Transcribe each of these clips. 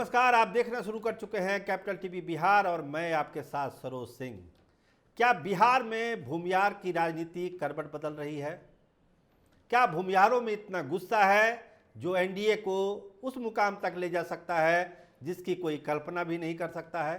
नमस्कार, आप देखना शुरू कर चुके हैं कैपिटल टीवी बिहार और मैं आपके साथ सरोज सिंह। क्या बिहार में भूमिहार की राजनीति करवट बदल रही है? क्या भूमिहारों में इतना गुस्सा है जो एनडीए को उस मुकाम तक ले जा सकता है जिसकी कोई कल्पना भी नहीं कर सकता है?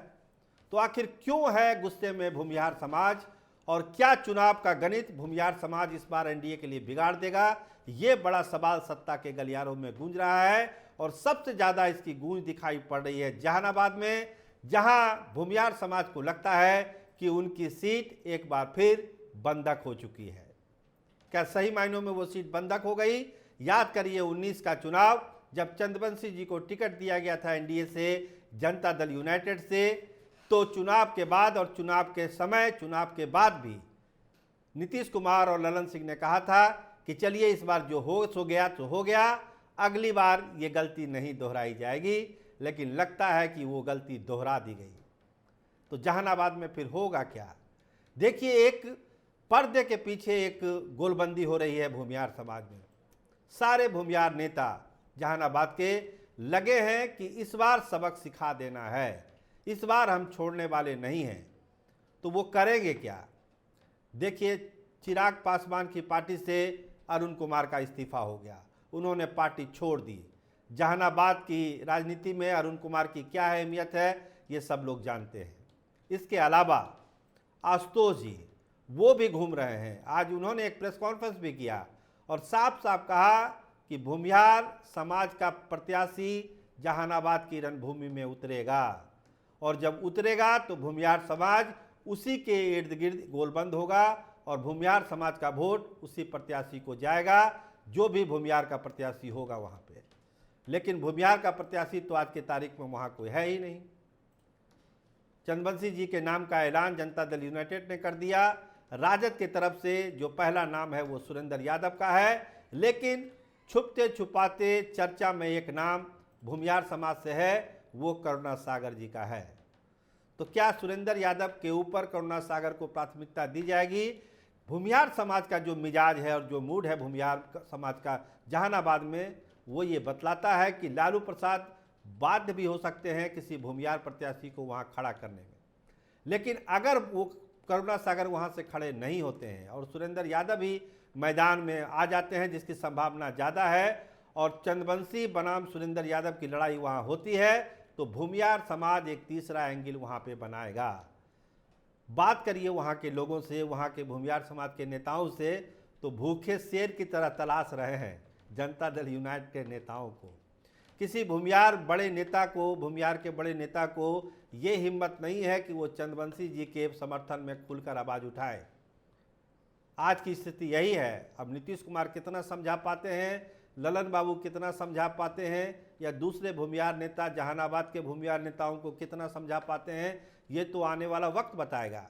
तो आखिर क्यों है गुस्से में भूमिहार समाज और क्या चुनाव का गणित भूमिहार समाज इस बार एनडीए के लिए बिगाड़ देगा? ये बड़ा सवाल सत्ता के गलियारों में गूंज रहा है और सबसे ज़्यादा इसकी गूंज दिखाई पड़ रही है जहानाबाद में, जहां भूमिहार समाज को लगता है कि उनकी सीट एक बार फिर बंधक हो चुकी है। क्या सही मायनों में वो सीट बंधक हो गई? याद करिए 19 का चुनाव, जब चंद्रवंशी जी को टिकट दिया गया था एनडीए से, जनता दल यूनाइटेड से, तो चुनाव के बाद और चुनाव के समय, चुनाव के बाद भी नीतीश कुमार और ललन सिंह ने कहा था कि चलिए इस बार जो हो गया तो हो गया, अगली बार ये गलती नहीं दोहराई जाएगी। लेकिन लगता है कि वो गलती दोहरा दी गई। तो जहानाबाद में फिर होगा क्या? देखिए, एक पर्दे के पीछे एक गोलबंदी हो रही है भूमिहार समाज में। सारे भूमिहार नेता जहानाबाद के लगे हैं कि इस बार सबक सिखा देना है, इस बार हम छोड़ने वाले नहीं हैं। तो वो करेंगे क्या? देखिए, चिराग पासवान की पार्टी से अरुण कुमार का इस्तीफा हो गया, उन्होंने पार्टी छोड़ दी। जहानाबाद की राजनीति में अरुण कुमार की क्या अहमियत है ये सब लोग जानते हैं। इसके अलावा आशुतोष जी वो भी घूम रहे हैं। आज उन्होंने एक प्रेस कॉन्फ्रेंस भी किया और साफ साफ कहा कि भूमिहार समाज का प्रत्याशी जहानाबाद की रणभूमि में उतरेगा और जब उतरेगा तो भूमिहार समाज उसी के इर्द गिर्द गोलबंद होगा और भूमिहार समाज का वोट उसी प्रत्याशी को जाएगा जो भी भूमिहार का प्रत्याशी होगा वहाँ पे। लेकिन भूमिहार का प्रत्याशी तो आज की तारीख में वहाँ कोई है ही नहीं। चंद्रवंशी जी के नाम का ऐलान जनता दल यूनाइटेड ने कर दिया। राजद की तरफ से जो पहला नाम है वो सुरेंद्र यादव का है, लेकिन छुपते छुपाते चर्चा में एक नाम भूमिहार समाज से है, वो करुणा सागर जी का है। तो क्या सुरेंद्र यादव के ऊपर करुणा सागर को प्राथमिकता दी जाएगी? भूमिहार समाज का जो मिजाज है और जो मूड है भूमिहार समाज का जहानाबाद में, वो ये बतलाता है कि लालू प्रसाद बाध्य भी हो सकते हैं किसी भूमिहार प्रत्याशी को वहाँ खड़ा करने में। लेकिन अगर वो करुणा सागर वहाँ से खड़े नहीं होते हैं और सुरेंद्र यादव भी मैदान में आ जाते हैं, जिसकी संभावना ज़्यादा है, और चंद्रवंशी बनाम सुरेंद्र यादव की लड़ाई वहाँ होती है, तो भूमिहार समाज एक तीसरा एंगल वहाँ पे बनाएगा। बात करिए वहाँ के लोगों से, वहाँ के भूमिहार समाज के नेताओं से, तो भूखे शेर की तरह तलाश रहे हैं जनता दल यूनाइटेड के नेताओं को। किसी भूमिहार बड़े नेता को, भूमिहार के बड़े नेता को ये हिम्मत नहीं है कि वो चंद्रवंशी जी के समर्थन में खुलकर आवाज़ उठाए। आज की स्थिति यही है। अब नीतीश कुमार कितना समझा पाते हैं, ललन बाबू कितना समझा पाते हैं, या दूसरे भूमिहार नेता जहानाबाद के भूमिहार नेताओं को कितना समझा पाते हैं, ये तो आने वाला वक्त बताएगा।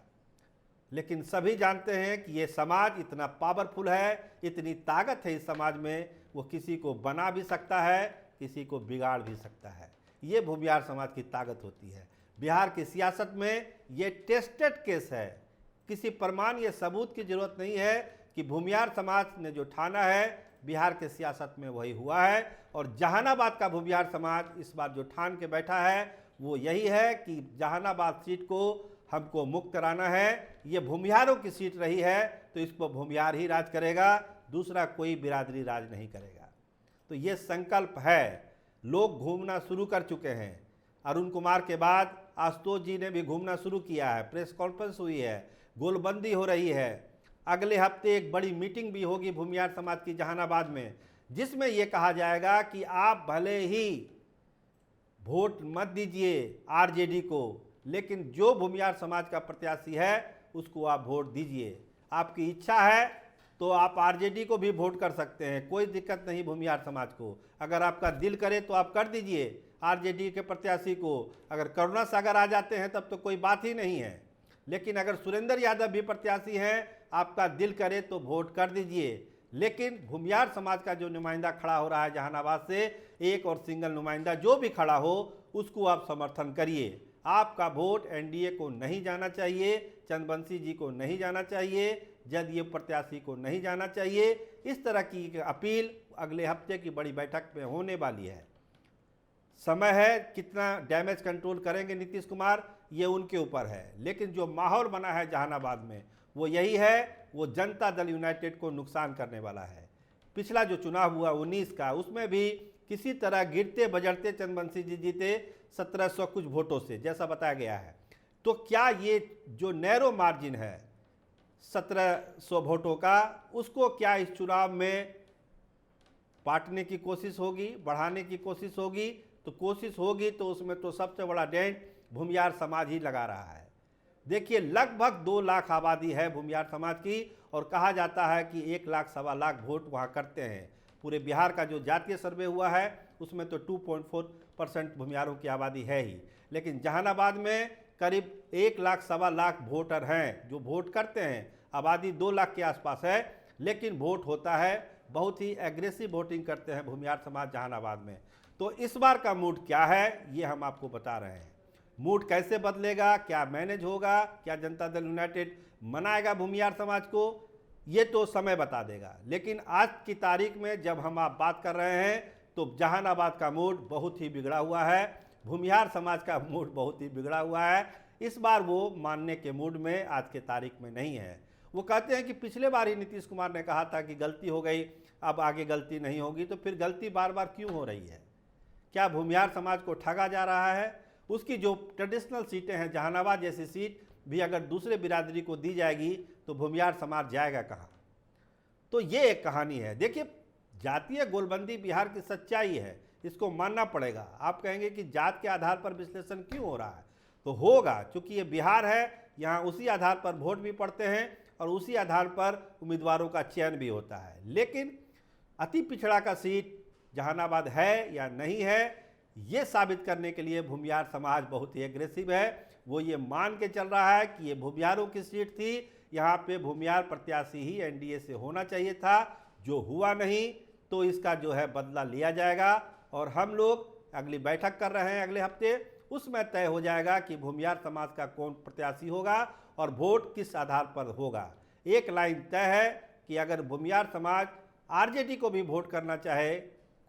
लेकिन सभी जानते हैं कि ये समाज इतना पावरफुल है, इतनी ताकत है इस समाज में, वो किसी को बना भी सकता है, किसी को बिगाड़ भी सकता है। ये भूमिहार समाज की ताकत होती है। बिहार की सियासत में ये टेस्टेड केस है। किसी प्रमाण या सबूत की जरूरत नहीं है कि भूमिहार समाज ने जो ठाना है बिहार के सियासत में वही हुआ है। और जहानाबाद का भूमिहार समाज इस बार जो ठान के बैठा है वो यही है कि जहानाबाद सीट को हमको मुक्त कराना है। ये भूमिहारों की सीट रही है तो इसको भूमिहार ही राज करेगा, दूसरा कोई बिरादरी राज नहीं करेगा। तो ये संकल्प है। लोग घूमना शुरू कर चुके हैं। अरुण कुमार के बाद आशुतोष जी ने भी घूमना शुरू किया है, प्रेस कॉन्फ्रेंस हुई है, गोलबंदी हो रही है। अगले हफ्ते एक बड़ी मीटिंग भी होगी भूमिहार समाज की जहानाबाद में, जिसमें यह कहा जाएगा कि आप भले ही वोट मत दीजिए आरजेडी को, लेकिन जो भूमिहार समाज का प्रत्याशी है उसको आप वोट दीजिए। आपकी इच्छा है तो आप आरजेडी को भी वोट कर सकते हैं, कोई दिक्कत नहीं भूमिहार समाज को। अगर आपका दिल करे तो आप कर दीजिए आरजेडी के प्रत्याशी को। अगर करुणा सागर आ जाते हैं तब तो कोई बात ही नहीं है। लेकिन अगर सुरेंद्र यादव भी प्रत्याशी हैं, आपका दिल करे तो वोट कर दीजिए। लेकिन भूमिहार समाज का जो नुमाइंदा खड़ा हो रहा है जहानाबाद से, एक और सिंगल नुमाइंदा जो भी खड़ा हो उसको आप समर्थन करिए। आपका वोट एनडीए को नहीं जाना चाहिए, चंद्रवंशी जी को नहीं जाना चाहिए, जदयू प्रत्याशी को नहीं जाना चाहिए। इस तरह की अपील अगले हफ्ते की बड़ी बैठक में होने वाली है। समय है, कितना डैमेज कंट्रोल करेंगे नीतीश कुमार ये उनके ऊपर है। लेकिन जो माहौल बना है जहानाबाद में वो यही है, वो जनता दल यूनाइटेड को नुकसान करने वाला है। पिछला जो चुनाव हुआ 19 का, उसमें भी किसी तरह गिरते बजड़ते चंद्रवंशी जी जीते 1700 कुछ वोटों से, जैसा बताया गया है। तो क्या ये जो नैरो मार्जिन है 1700 वोटों का, उसको क्या इस चुनाव में बांटने की कोशिश होगी, बढ़ाने की कोशिश होगी? तो कोशिश होगी तो उसमें तो सबसे बड़ा डेंट भूमियार समाज ही लगा रहा है। देखिए, लगभग 2 लाख आबादी है भूमियार समाज की, और कहा जाता है कि 1 लाख सवा लाख वोट वहाँ करते हैं। पूरे बिहार का जो जातीय सर्वे हुआ है उसमें तो 2.4% भूमियारों की आबादी है ही, लेकिन जहानाबाद में करीब 1 लाख सवा लाख वोटर हैं जो वोट करते हैं। आबादी 2 लाख के आसपास है, लेकिन वोट होता है, बहुत ही एग्रेसिव वोटिंग करते हैं भूमियार समाज जहानाबाद में। तो इस बार का मूड क्या है ये हम आपको बता रहे हैं। मूड कैसे बदलेगा, क्या मैनेज होगा, क्या जनता दल यूनाइटेड मनाएगा भूमियार समाज को, ये तो समय बता देगा। लेकिन आज की तारीख में जब हम आप बात कर रहे हैं तो जहानाबाद का मूड बहुत ही बिगड़ा हुआ है, भूमियार समाज का मूड बहुत ही बिगड़ा हुआ है। इस बार वो मानने के मूड में आज के तारीख में नहीं है। वो कहते हैं कि पिछले बार ही नीतीश कुमार ने कहा था कि गलती हो गई, अब आगे गलती नहीं होगी। तो फिर गलती बार बार क्यों हो रही है? क्या भूमियार समाज को ठगा जा रहा है? उसकी जो ट्रेडिशनल सीटें हैं, जहानाबाद जैसी सीट भी अगर दूसरे बिरादरी को दी जाएगी तो भूमियार समाज जाएगा कहाँ? तो ये एक कहानी है। देखिए, जातीय गोलबंदी बिहार की सच्चाई है, इसको मानना पड़ेगा। आप कहेंगे कि जात के आधार पर विश्लेषण क्यों हो रहा है? तो होगा, क्योंकि ये बिहार है, यहाँ उसी आधार पर वोट भी पड़ते हैं और उसी आधार पर उम्मीदवारों का चयन भी होता है। लेकिन अति पिछड़ा का सीट जहानाबाद है या नहीं है, ये साबित करने के लिए भूमियार समाज बहुत ही एग्रेसिव है। वो ये मान के चल रहा है कि ये भूमियारों की सीट थी, यहाँ पे भूमियार प्रत्याशी ही एनडीए से होना चाहिए था, जो हुआ नहीं। तो इसका जो है बदला लिया जाएगा, और हम लोग अगली बैठक कर रहे हैं अगले हफ्ते, उसमें तय हो जाएगा कि भूमियार समाज का कौन प्रत्याशी होगा और वोट किस आधार पर होगा। एक लाइन तय है कि अगर भूमियार समाज आरजेडी को भी वोट करना चाहे,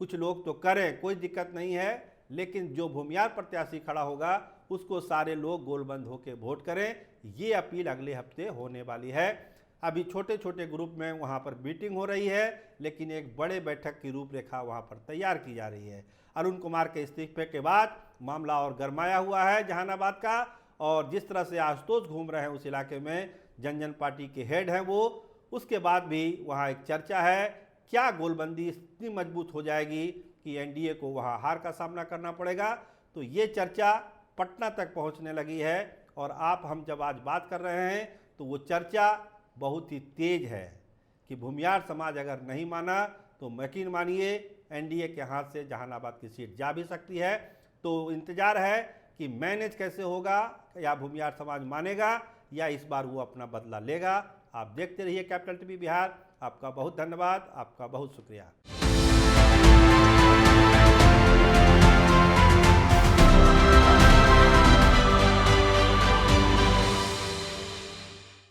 कुछ लोग तो करें, कोई दिक्कत नहीं है, लेकिन जो भूमियार प्रत्याशी खड़ा होगा उसको सारे लोग गोलबंद होकर वोट करें। ये अपील अगले हफ्ते होने वाली है। अभी छोटे छोटे ग्रुप में वहाँ पर मीटिंग हो रही है, लेकिन एक बड़े बैठक की रूपरेखा वहाँ पर तैयार की जा रही है। अरुण कुमार के इस्तीफे के बाद मामला और गरमाया हुआ है जहानाबाद का, और जिस तरह से आशुतोष घूम रहे हैं उस इलाके में, जनजन पार्टी के हेड हैं वो, उसके बाद भी वहाँ एक चर्चा है, क्या गोलबंदी इतनी मजबूत हो जाएगी कि एनडीए को वहाँ हार का सामना करना पड़ेगा? तो ये चर्चा पटना तक पहुँचने लगी है, और हम जब आज बात कर रहे हैं तो वो चर्चा बहुत ही तेज है कि भूमियार समाज अगर नहीं माना तो यकीन मानिए एनडीए के हाथ से जहानाबाद की सीट जा भी सकती है। तो इंतजार है कि मैनेज कैसे होगा, या भूमियार समाज मानेगा या इस बार वो अपना बदला लेगा। आप देखते रहिए कैपिटल टीवी बिहार। आपका बहुत धन्यवाद, आपका बहुत शुक्रिया।